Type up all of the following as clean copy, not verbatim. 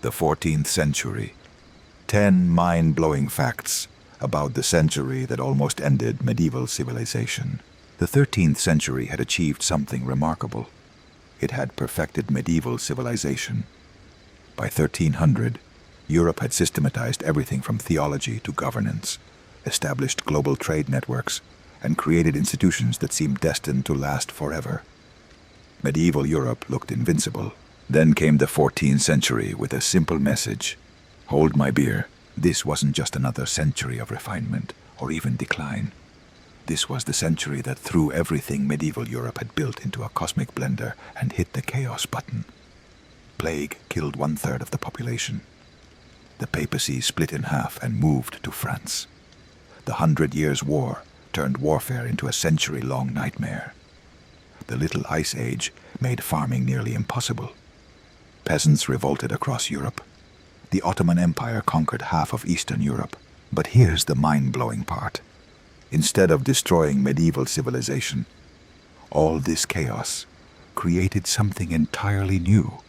The 14th century. 10 mind-blowing facts about the century that almost ended medieval civilization. The 13th century had achieved something remarkable. It had perfected medieval civilization. By 1300, Europe had systematized everything from theology to governance, established global trade networks, and created institutions that seemed destined to last forever. Medieval Europe looked invincible. Then came the 14th century with a simple message. Hold my beer. This wasn't just another century of refinement or even decline. This was the century that threw everything medieval Europe had built into a cosmic blender and hit the chaos button. Plague killed 1/3 of the population. The Papacy split in half and moved to France. The 100 Years' War turned warfare into a century-long nightmare. The Little Ice Age made farming nearly impossible. Peasants revolted across Europe. The Ottoman Empire conquered half of Eastern Europe. But here's the mind-blowing part. Instead of destroying medieval civilization, all this chaos created something entirely new.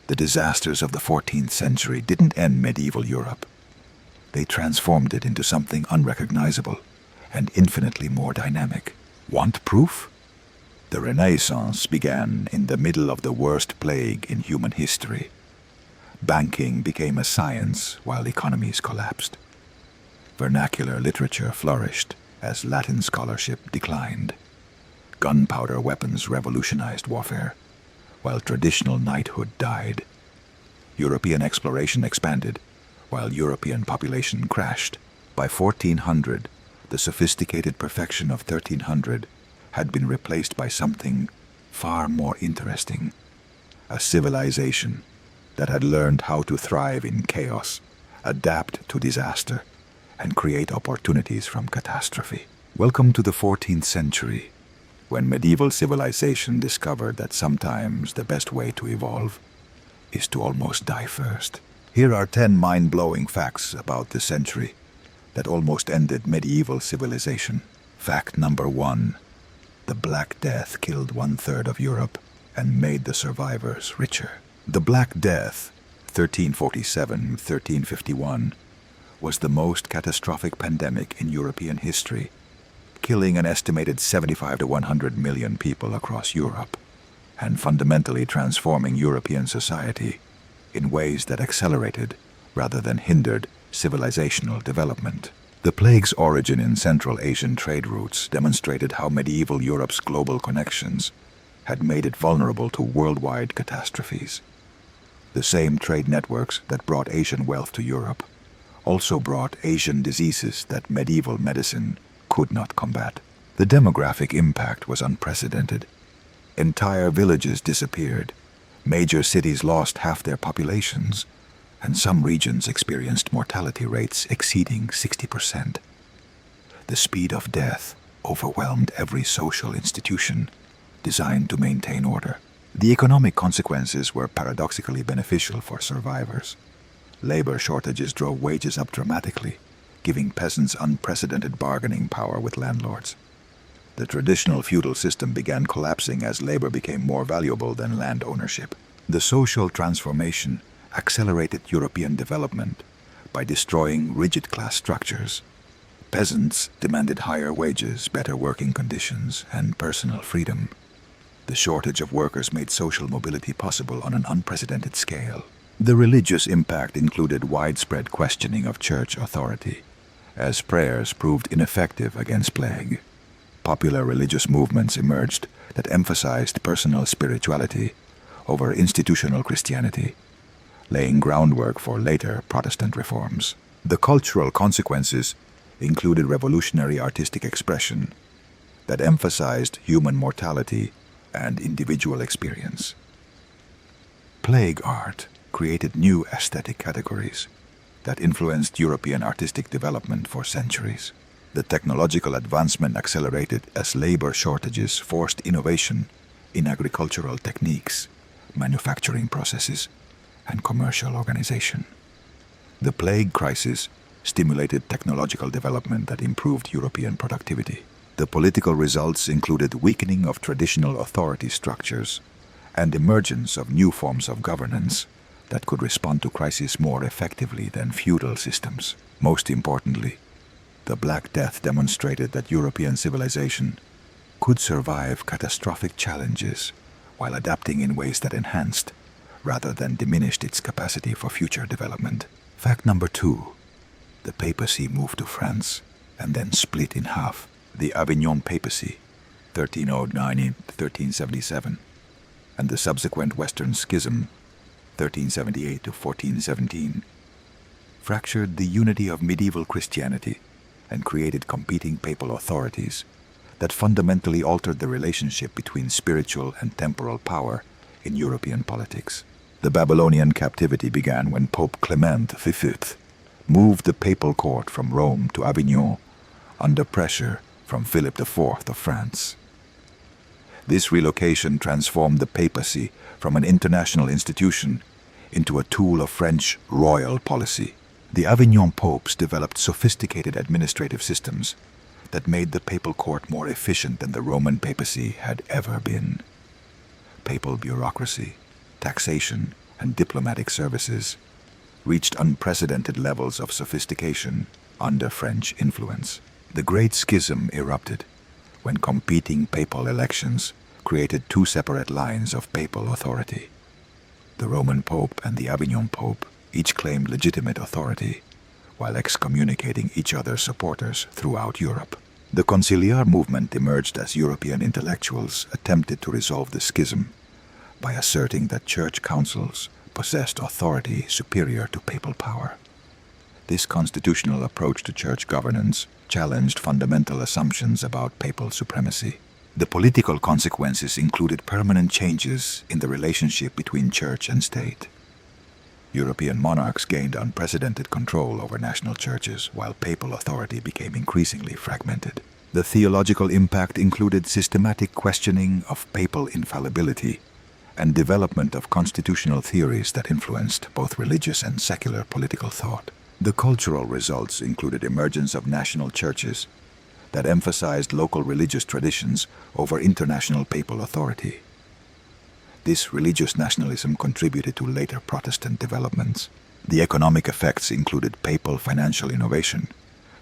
The disasters of the 14th century didn't end medieval Europe. They transformed it into something unrecognizable and infinitely more dynamic. Want proof? The Renaissance began in the middle of the worst plague in human history. Banking became a science while economies collapsed. Vernacular literature flourished as Latin scholarship declined. Gunpowder weapons revolutionized warfare, while traditional knighthood died. European exploration expanded, while European population crashed. By 1400, the sophisticated perfection of 1300 had been replaced by something far more interesting. A civilization that had learned how to thrive in chaos, adapt to disaster, and create opportunities from catastrophe. Welcome to the 14th century, when medieval civilization discovered that sometimes the best way to evolve is to almost die first. Here are 10 mind-blowing facts about the century that almost ended medieval civilization. Fact number 1. The Black Death killed 1/3 of Europe and made the survivors richer. The Black Death, 1347-1351, was the most catastrophic pandemic in European history, killing an estimated 75 to 100 million people across Europe, and fundamentally transforming European society in ways that accelerated rather than hindered civilizational development. The plague's origin in Central Asian trade routes demonstrated how medieval Europe's global connections had made it vulnerable to worldwide catastrophes. The same trade networks that brought Asian wealth to Europe also brought Asian diseases that medieval medicine could not combat. The demographic impact was unprecedented. Entire villages disappeared, major cities lost half their populations, and some regions experienced mortality rates exceeding 60%. The speed of death overwhelmed every social institution designed to maintain order. The economic consequences were paradoxically beneficial for survivors. Labor shortages drove wages up dramatically, giving peasants unprecedented bargaining power with landlords. The traditional feudal system began collapsing as labor became more valuable than land ownership. The social transformation accelerated European development by destroying rigid class structures. Peasants demanded higher wages, better working conditions, and personal freedom. The shortage of workers made social mobility possible on an unprecedented scale. The religious impact included widespread questioning of church authority, as prayers proved ineffective against plague. Popular religious movements emerged that emphasized personal spirituality over institutional Christianity, laying groundwork for later Protestant reforms. The cultural consequences included revolutionary artistic expression that emphasized human mortality and individual experience. Plague art created new aesthetic categories that influenced European artistic development for centuries. The technological advancement accelerated as labor shortages forced innovation in agricultural techniques, manufacturing processes, and commercial organization. The plague crisis stimulated technological development that improved European productivity. The political results included weakening of traditional authority structures and emergence of new forms of governance that could respond to crises more effectively than feudal systems. Most importantly, the Black Death demonstrated that European civilization could survive catastrophic challenges while adapting in ways that enhanced, rather than diminished, its capacity for future development. Fact number 2. The papacy moved to France and then split in half. The Avignon Papacy, 1309–1377, and the subsequent Western Schism, 1378–1417, fractured the unity of medieval Christianity and created competing papal authorities that fundamentally altered the relationship between spiritual and temporal power in European politics. The Babylonian captivity began when Pope Clement V moved the papal court from Rome to Avignon under pressure from Philip IV of France. This relocation transformed the papacy from an international institution into a tool of French royal policy. The Avignon popes developed sophisticated administrative systems that made the papal court more efficient than the Roman papacy had ever been. Papal bureaucracy, taxation, and diplomatic services reached unprecedented levels of sophistication under French influence. The Great Schism erupted when competing papal elections created two separate lines of papal authority. The Roman Pope and the Avignon Pope each claimed legitimate authority, while excommunicating each other's supporters throughout Europe. The conciliar movement emerged as European intellectuals attempted to resolve the schism by asserting that church councils possessed authority superior to papal power. This constitutional approach to church governance challenged fundamental assumptions about papal supremacy. The political consequences included permanent changes in the relationship between church and state. European monarchs gained unprecedented control over national churches, while papal authority became increasingly fragmented. The theological impact included systematic questioning of papal infallibility and development of constitutional theories that influenced both religious and secular political thought. The cultural results included emergence of national churches that emphasized local religious traditions over international papal authority. This religious nationalism contributed to later Protestant developments. The economic effects included papal financial innovation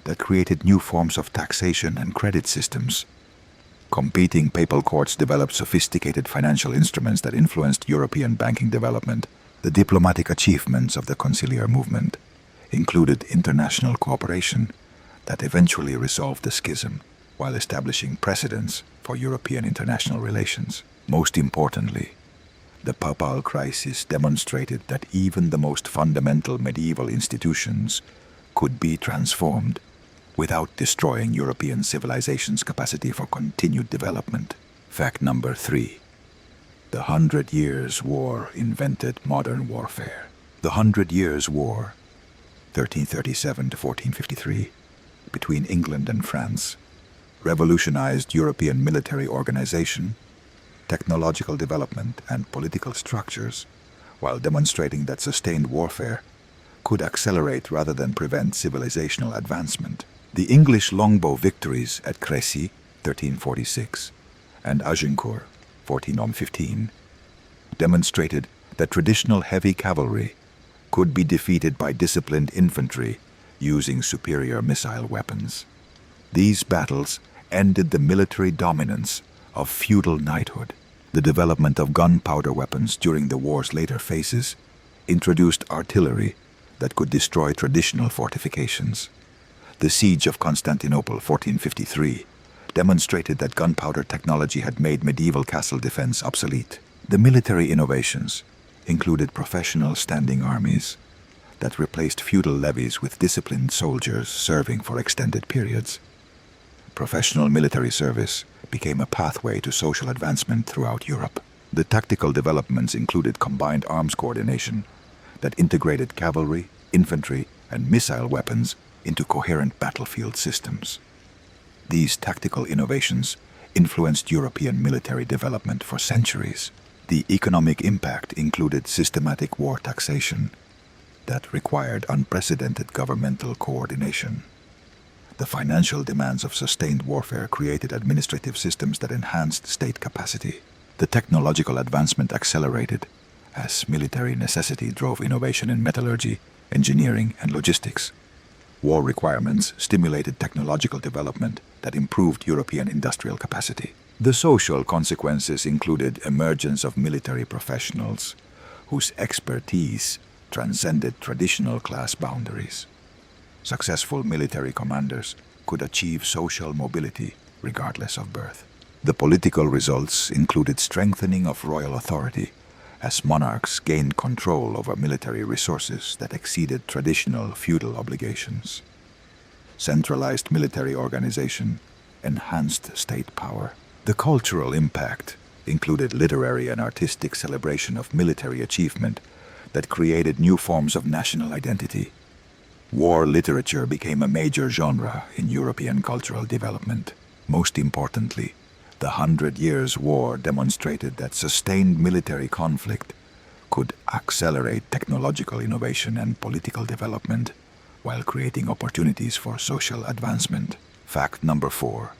that created new forms of taxation and credit systems. Competing papal courts developed sophisticated financial instruments that influenced European banking development. The diplomatic achievements of the conciliar movement included international cooperation that eventually resolved the schism while establishing precedents for European international relations. Most importantly, the papal crisis demonstrated that even the most fundamental medieval institutions could be transformed without destroying European civilization's capacity for continued development. Fact number 3. The 100 Years' War invented modern warfare. The 100 Years' War, 1337 to 1453, between England and France, revolutionized European military organization, technological development, and political structures, while demonstrating that sustained warfare could accelerate rather than prevent civilizational advancement. The English longbow victories at Crécy, 1346, and Agincourt, 1415, demonstrated that traditional heavy cavalry could be defeated by disciplined infantry using superior missile weapons. These battles ended the military dominance of feudal knighthood. The development of gunpowder weapons during the war's later phases introduced artillery that could destroy traditional fortifications. The Siege of Constantinople, 1453, demonstrated that gunpowder technology had made medieval castle defense obsolete. The military innovations included professional standing armies that replaced feudal levies with disciplined soldiers serving for extended periods. Professional military service became a pathway to social advancement throughout Europe. The tactical developments included combined arms coordination that integrated cavalry, infantry, and missile weapons into coherent battlefield systems. These tactical innovations influenced European military development for centuries. The economic impact included systematic war taxation that required unprecedented governmental coordination. The financial demands of sustained warfare created administrative systems that enhanced state capacity. The technological advancement accelerated as military necessity drove innovation in metallurgy, engineering, and logistics. War requirements stimulated technological development that improved European industrial capacity. The social consequences included emergence of military professionals whose expertise transcended traditional class boundaries. Successful military commanders could achieve social mobility regardless of birth. The political results included strengthening of royal authority as monarchs gained control over military resources that exceeded traditional feudal obligations. Centralized military organization enhanced state power. The cultural impact included literary and artistic celebration of military achievement that created new forms of national identity. War literature became a major genre in European cultural development. Most importantly, the 100 Years' War demonstrated that sustained military conflict could accelerate technological innovation and political development while creating opportunities for social advancement. Fact number 4.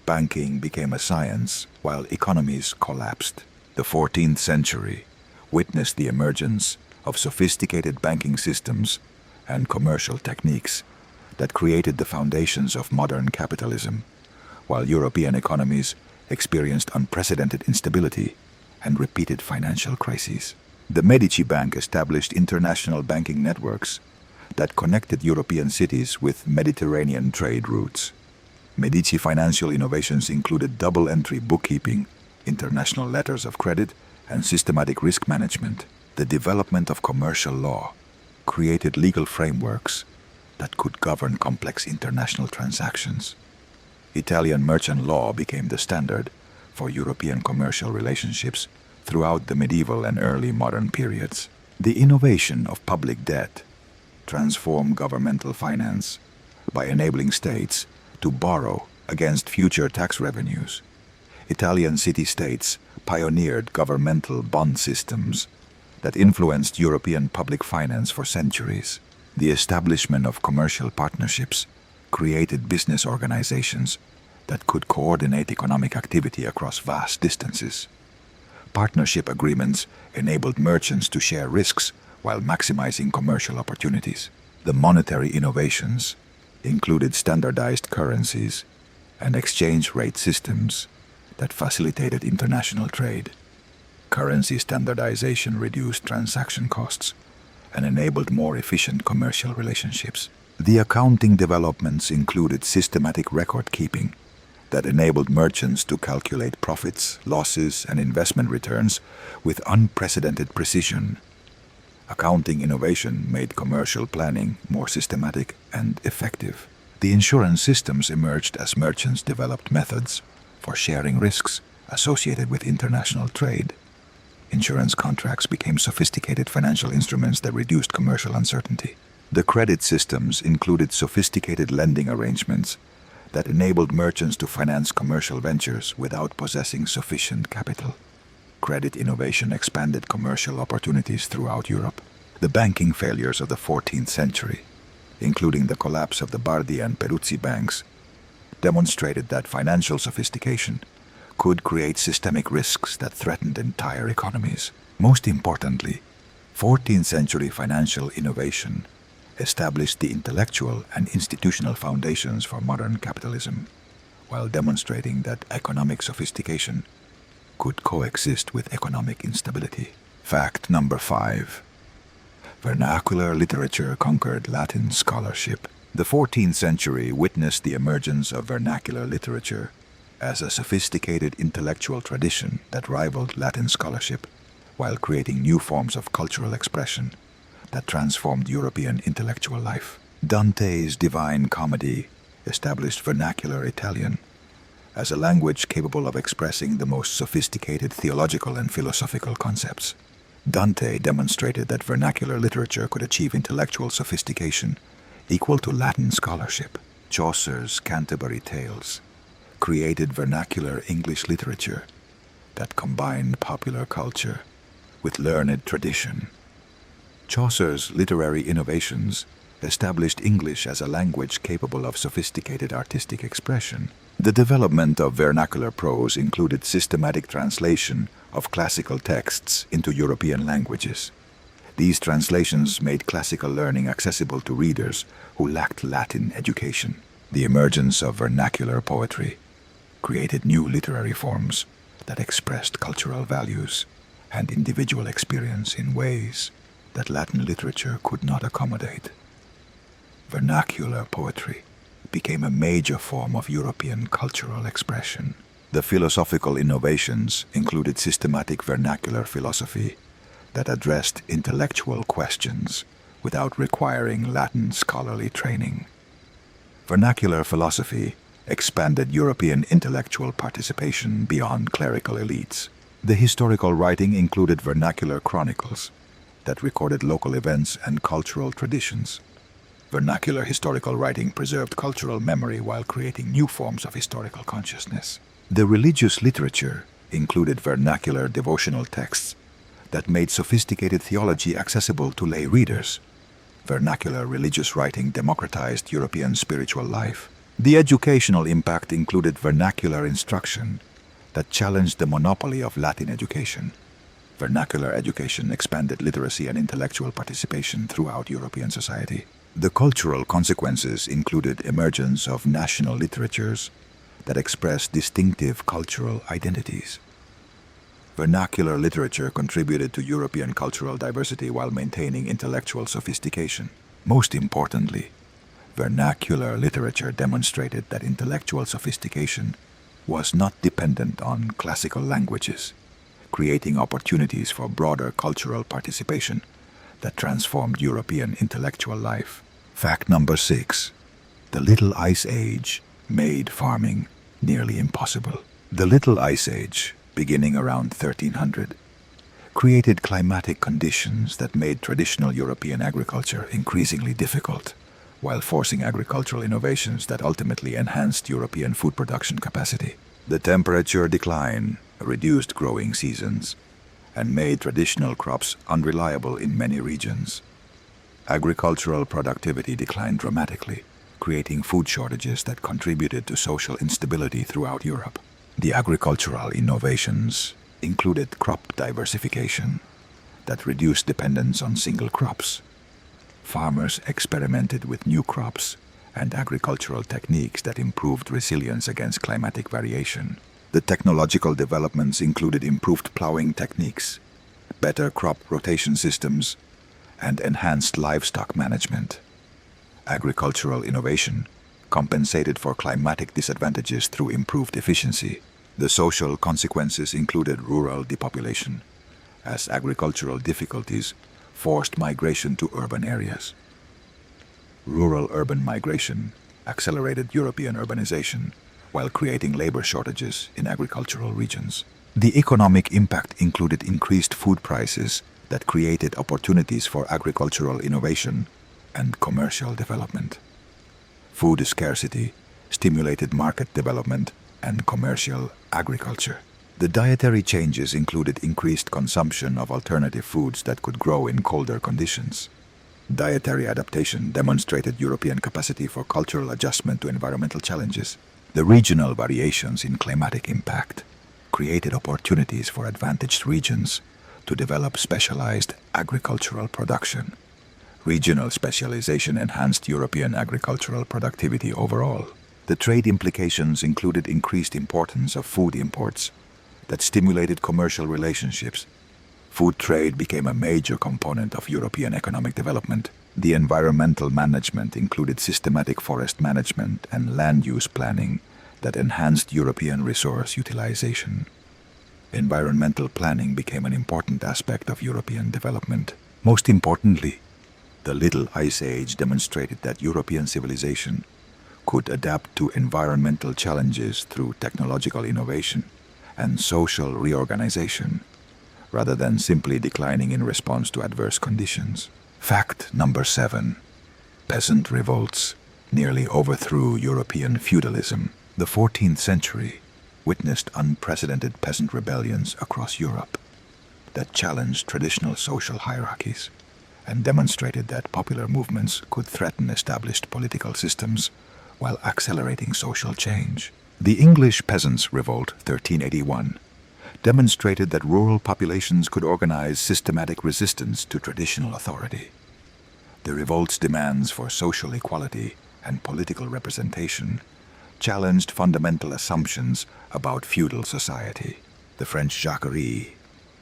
Banking became a science while economies collapsed. The 14th century witnessed the emergence of sophisticated banking systems and commercial techniques that created the foundations of modern capitalism, while European economies experienced unprecedented instability and repeated financial crises. The Medici Bank established international banking networks that connected European cities with Mediterranean trade routes. Medici financial innovations included double-entry bookkeeping, international letters of credit, and systematic risk management. The development of commercial law created legal frameworks that could govern complex international transactions. Italian merchant law became the standard for European commercial relationships throughout the medieval and early modern periods. The innovation of public debt transformed governmental finance by enabling states to borrow against future tax revenues. Italian city-states pioneered governmental bond systems that influenced European public finance for centuries. The establishment of commercial partnerships created business organizations that could coordinate economic activity across vast distances. Partnership agreements enabled merchants to share risks while maximizing commercial opportunities. The monetary innovations included standardized currencies and exchange rate systems that facilitated international trade. Currency standardization reduced transaction costs and enabled more efficient commercial relationships. The accounting developments included systematic record-keeping that enabled merchants to calculate profits, losses, and investment returns with unprecedented precision. Accounting innovation made commercial planning more systematic and effective. The insurance systems emerged as merchants developed methods for sharing risks associated with international trade. Insurance contracts became sophisticated financial instruments that reduced commercial uncertainty. The credit systems included sophisticated lending arrangements that enabled merchants to finance commercial ventures without possessing sufficient capital. Credit innovation expanded commercial opportunities throughout Europe. The banking failures of the 14th century, including the collapse of the Bardi and Peruzzi banks, demonstrated that financial sophistication could create systemic risks that threatened entire economies. Most importantly, 14th century financial innovation established the intellectual and institutional foundations for modern capitalism, while demonstrating that economic sophistication could coexist with economic instability. Fact number 5. Vernacular literature conquered Latin scholarship. The 14th century witnessed the emergence of vernacular literature as a sophisticated intellectual tradition that rivaled Latin scholarship, while creating new forms of cultural expression that transformed European intellectual life. Dante's Divine Comedy established vernacular Italian as a language capable of expressing the most sophisticated theological and philosophical concepts. Dante demonstrated that vernacular literature could achieve intellectual sophistication equal to Latin scholarship. Chaucer's Canterbury Tales created vernacular English literature that combined popular culture with learned tradition. Chaucer's literary innovations established English as a language capable of sophisticated artistic expression. The development of vernacular prose included systematic translation of classical texts into European languages. These translations made classical learning accessible to readers who lacked Latin education. The emergence of vernacular poetry created new literary forms that expressed cultural values and individual experience in ways that Latin literature could not accommodate. Vernacular poetry became a major form of European cultural expression. The philosophical innovations included systematic vernacular philosophy that addressed intellectual questions without requiring Latin scholarly training. Vernacular philosophy expanded European intellectual participation beyond clerical elites. The historical writing included vernacular chronicles that recorded local events and cultural traditions. Vernacular historical writing preserved cultural memory while creating new forms of historical consciousness. The religious literature included vernacular devotional texts that made sophisticated theology accessible to lay readers. Vernacular religious writing democratized European spiritual life. The educational impact included vernacular instruction that challenged the monopoly of Latin education. Vernacular education expanded literacy and intellectual participation throughout European society. The cultural consequences included emergence of national literatures that expressed distinctive cultural identities. Vernacular literature contributed to European cultural diversity while maintaining intellectual sophistication. Most importantly, vernacular literature demonstrated that intellectual sophistication was not dependent on classical languages, creating opportunities for broader cultural participation that transformed European intellectual life. Fact number 6. The Little Ice Age made farming nearly impossible. The Little Ice Age, beginning around 1300, created climatic conditions that made traditional European agriculture increasingly difficult, while forcing agricultural innovations that ultimately enhanced European food production capacity. The temperature decline reduced growing seasons and made traditional crops unreliable in many regions. Agricultural productivity declined dramatically, creating food shortages that contributed to social instability throughout Europe. The agricultural innovations included crop diversification that reduced dependence on single crops. Farmers experimented with new crops and agricultural techniques that improved resilience against climatic variation. The technological developments included improved plowing techniques, better crop rotation systems, and enhanced livestock management. Agricultural innovation compensated for climatic disadvantages through improved efficiency. The social consequences included rural depopulation, as agricultural difficulties forced migration to urban areas. Rural-urban migration accelerated European urbanization while creating labor shortages in agricultural regions. The economic impact included increased food prices that created opportunities for agricultural innovation and commercial development. Food scarcity stimulated market development and commercial agriculture. The dietary changes included increased consumption of alternative foods that could grow in colder conditions. Dietary adaptation demonstrated European capacity for cultural adjustment to environmental challenges. The regional variations in climatic impact created opportunities for advantaged regions to develop specialized agricultural production. Regional specialization enhanced European agricultural productivity overall. The trade implications included increased importance of food imports that stimulated commercial relationships. Food trade became a major component of European economic development. The environmental management included systematic forest management and land use planning that enhanced European resource utilization. Environmental planning became an important aspect of European development. Most importantly, the Little Ice Age demonstrated that European civilization could adapt to environmental challenges through technological innovation and social reorganization, rather than simply declining in response to adverse conditions. Fact number 7. Peasant revolts nearly overthrew European feudalism. The 14th century witnessed unprecedented peasant rebellions across Europe that challenged traditional social hierarchies and demonstrated that popular movements could threaten established political systems while accelerating social change. The English Peasants' Revolt, 1381, demonstrated that rural populations could organize systematic resistance to traditional authority. The revolt's demands for social equality and political representation challenged fundamental assumptions about feudal society. The French Jacquerie,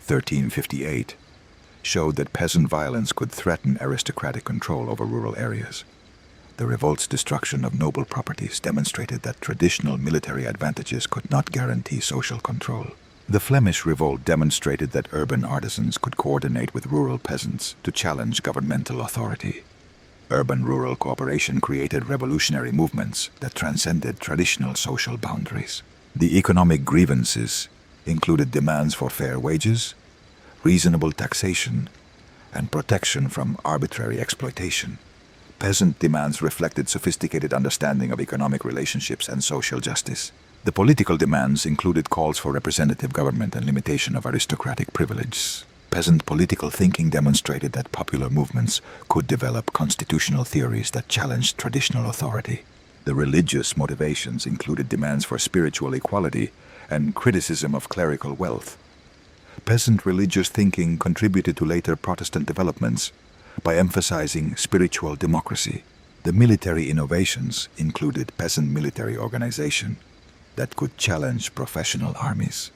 1358, showed that peasant violence could threaten aristocratic control over rural areas. The revolt's destruction of noble properties demonstrated that traditional military advantages could not guarantee social control. The Flemish Revolt demonstrated that urban artisans could coordinate with rural peasants to challenge governmental authority. Urban-rural cooperation created revolutionary movements that transcended traditional social boundaries. The economic grievances included demands for fair wages, reasonable taxation, and protection from arbitrary exploitation. Peasant demands reflected sophisticated understanding of economic relationships and social justice. The political demands included calls for representative government and limitation of aristocratic privileges. Peasant political thinking demonstrated that popular movements could develop constitutional theories that challenged traditional authority. The religious motivations included demands for spiritual equality and criticism of clerical wealth. Peasant religious thinking contributed to later Protestant developments by emphasizing spiritual democracy. The military innovations included peasant military organization that could challenge professional armies.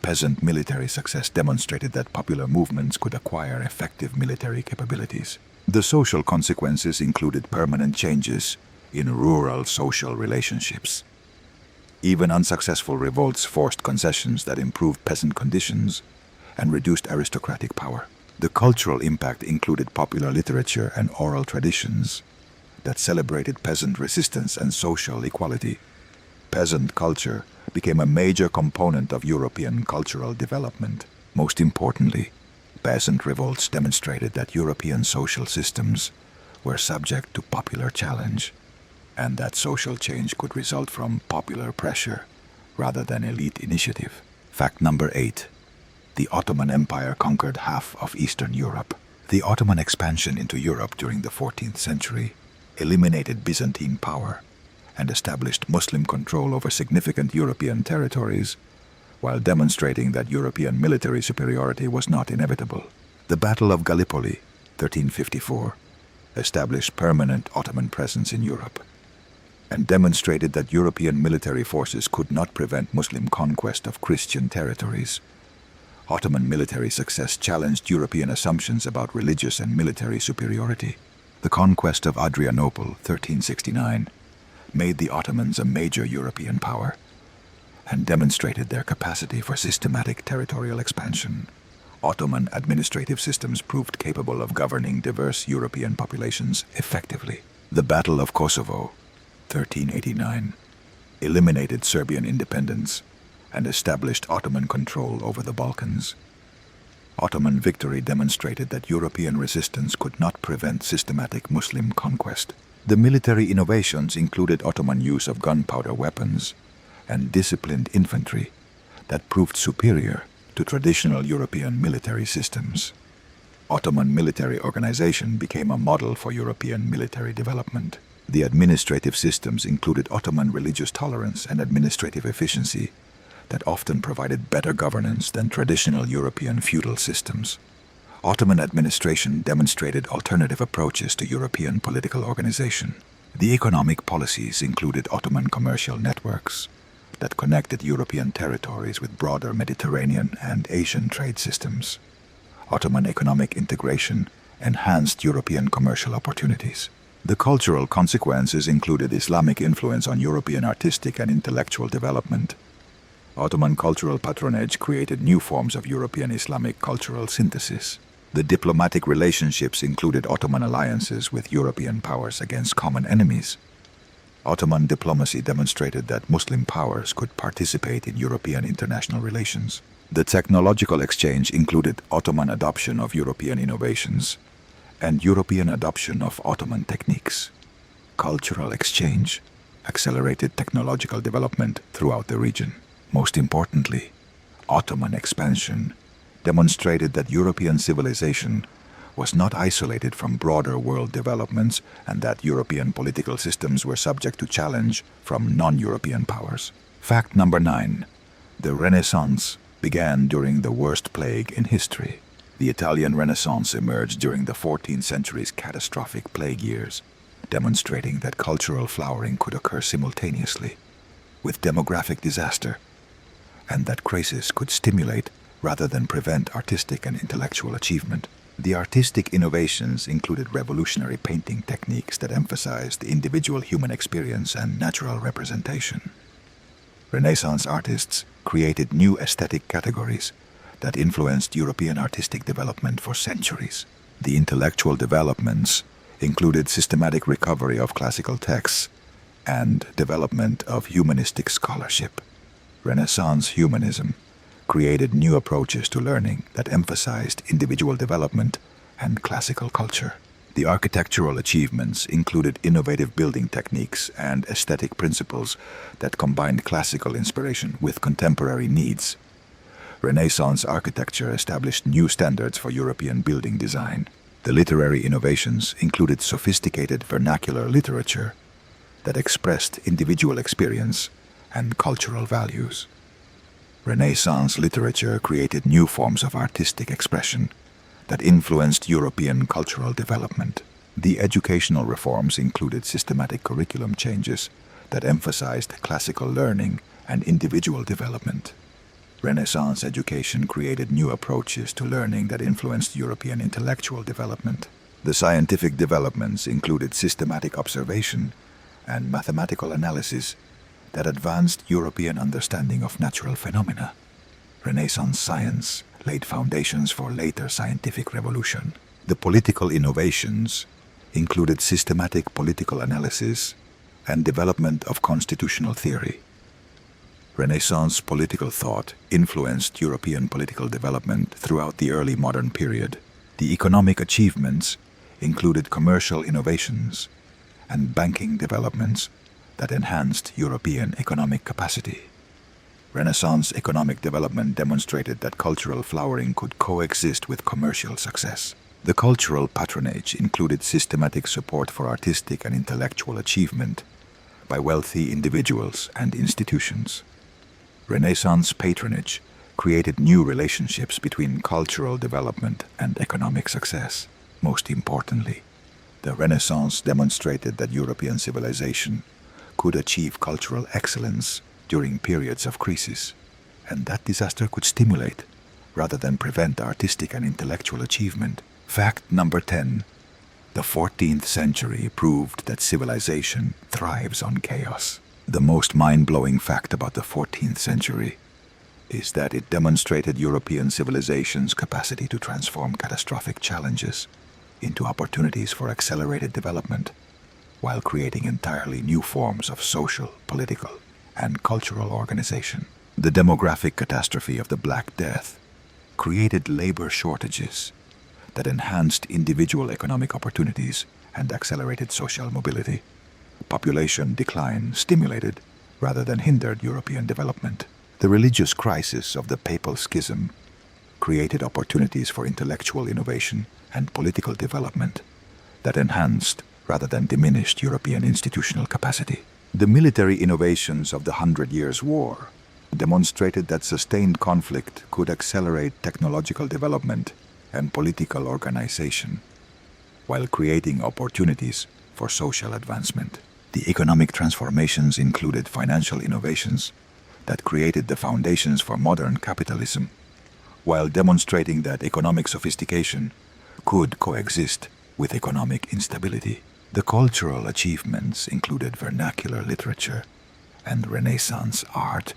Peasant military success demonstrated that popular movements could acquire effective military capabilities. The social consequences included permanent changes in rural social relationships. Even unsuccessful revolts forced concessions that improved peasant conditions and reduced aristocratic power. The cultural impact included popular literature and oral traditions that celebrated peasant resistance and social equality. Peasant culture became a major component of European cultural development. Most importantly, peasant revolts demonstrated that European social systems were subject to popular challenge, and that social change could result from popular pressure rather than elite initiative. Fact number 8. The Ottoman Empire conquered half of Eastern Europe. The Ottoman expansion into Europe during the 14th century eliminated Byzantine power and established Muslim control over significant European territories, while demonstrating that European military superiority was not inevitable. The Battle of Gallipoli, 1354, established permanent Ottoman presence in Europe and demonstrated that European military forces could not prevent Muslim conquest of Christian territories. Ottoman military success challenged European assumptions about religious and military superiority. The conquest of Adrianople, 1369, made the Ottomans a major European power and demonstrated their capacity for systematic territorial expansion. Ottoman administrative systems proved capable of governing diverse European populations effectively. The Battle of Kosovo, 1389, eliminated Serbian independence and established Ottoman control over the Balkans. Ottoman victory demonstrated that European resistance could not prevent systematic Muslim conquest. The military innovations included Ottoman use of gunpowder weapons and disciplined infantry that proved superior to traditional European military systems. Ottoman military organization became a model for European military development. The administrative systems included Ottoman religious tolerance and administrative efficiency that often provided better governance than traditional European feudal systems. Ottoman administration demonstrated alternative approaches to European political organization. The economic policies included Ottoman commercial networks that connected European territories with broader Mediterranean and Asian trade systems. Ottoman economic integration enhanced European commercial opportunities. The cultural consequences included Islamic influence on European artistic and intellectual development. Ottoman cultural patronage created new forms of European Islamic cultural synthesis. The diplomatic relationships included Ottoman alliances with European powers against common enemies. Ottoman diplomacy demonstrated that Muslim powers could participate in European international relations. The technological exchange included Ottoman adoption of European innovations and European adoption of Ottoman techniques. Cultural exchange accelerated technological development throughout the region. Most importantly, Ottoman expansion demonstrated that European civilization was not isolated from broader world developments and that European political systems were subject to challenge from non-European powers. Fact number 9. The Renaissance began during the worst plague in history. The Italian Renaissance emerged during the 14th century's catastrophic plague years, demonstrating that cultural flowering could occur simultaneously with demographic disaster, and that crisis could stimulate rather than prevent artistic and intellectual achievement. The artistic innovations included revolutionary painting techniques that emphasized the individual human experience and natural representation. Renaissance artists created new aesthetic categories that influenced European artistic development for centuries. The intellectual developments included systematic recovery of classical texts and development of humanistic scholarship. Renaissance humanism created new approaches to learning that emphasized individual development and classical culture. The architectural achievements included innovative building techniques and aesthetic principles that combined classical inspiration with contemporary needs. Renaissance architecture established new standards for European building design. The literary innovations included sophisticated vernacular literature that expressed individual experience and cultural values. Renaissance literature created new forms of artistic expression that influenced European cultural development. The educational reforms included systematic curriculum changes that emphasized classical learning and individual development. Renaissance education created new approaches to learning that influenced European intellectual development. The scientific developments included systematic observation and mathematical analysis that advanced European understanding of natural phenomena. Renaissance science laid foundations for later scientific revolution. The political innovations included systematic political analysis and development of constitutional theory. Renaissance political thought influenced European political development throughout the early modern period. The economic achievements included commercial innovations and banking developments that enhanced European economic capacity. Renaissance economic development demonstrated that cultural flowering could coexist with commercial success. The cultural patronage included systematic support for artistic and intellectual achievement by wealthy individuals and institutions. Renaissance patronage created new relationships between cultural development and economic success. Most importantly, the Renaissance demonstrated that European civilization could achieve cultural excellence during periods of crisis, and that disaster could stimulate rather than prevent artistic and intellectual achievement. Fact number 10. The 14th century proved that civilization thrives on chaos. The most mind-blowing fact about the 14th century is that it demonstrated European civilization's capacity to transform catastrophic challenges into opportunities for accelerated development, while creating entirely new forms of social, political, and cultural organization. The demographic catastrophe of the Black Death created labor shortages that enhanced individual economic opportunities and accelerated social mobility. Population decline stimulated rather than hindered European development. The religious crisis of the Papal Schism created opportunities for intellectual innovation and political development that enhanced rather than diminished European institutional capacity. The military innovations of the 100 Years' War demonstrated that sustained conflict could accelerate technological development and political organization, while creating opportunities for social advancement. The economic transformations included financial innovations that created the foundations for modern capitalism, while demonstrating that economic sophistication could coexist with economic instability. The cultural achievements included vernacular literature and Renaissance art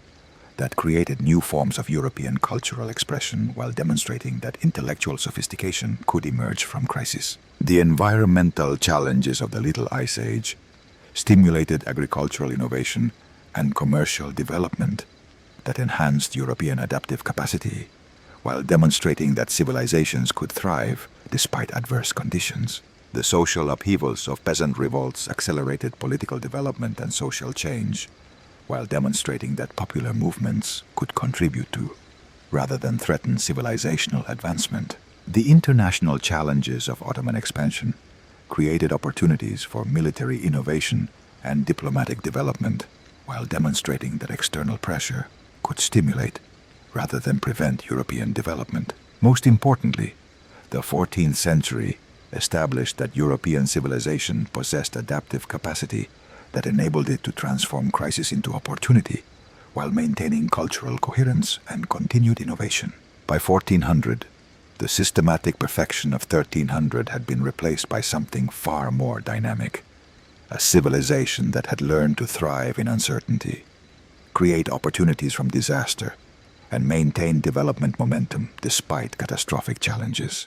that created new forms of European cultural expression while demonstrating that intellectual sophistication could emerge from crisis. The environmental challenges of the Little Ice Age stimulated agricultural innovation and commercial development that enhanced European adaptive capacity, while demonstrating that civilizations could thrive despite adverse conditions. The social upheavals of peasant revolts accelerated political development and social change, while demonstrating that popular movements could contribute to, rather than threaten civilizational advancement. The international challenges of Ottoman expansion created opportunities for military innovation and diplomatic development, while demonstrating that external pressure could stimulate rather than prevent European development. Most importantly, the 14th century established that European civilization possessed adaptive capacity that enabled it to transform crisis into opportunity while maintaining cultural coherence and continued innovation. By 1400, the systematic perfection of 1300 had been replaced by something far more dynamic, a civilization that had learned to thrive in uncertainty, create opportunities from disaster, and maintain development momentum despite catastrophic challenges.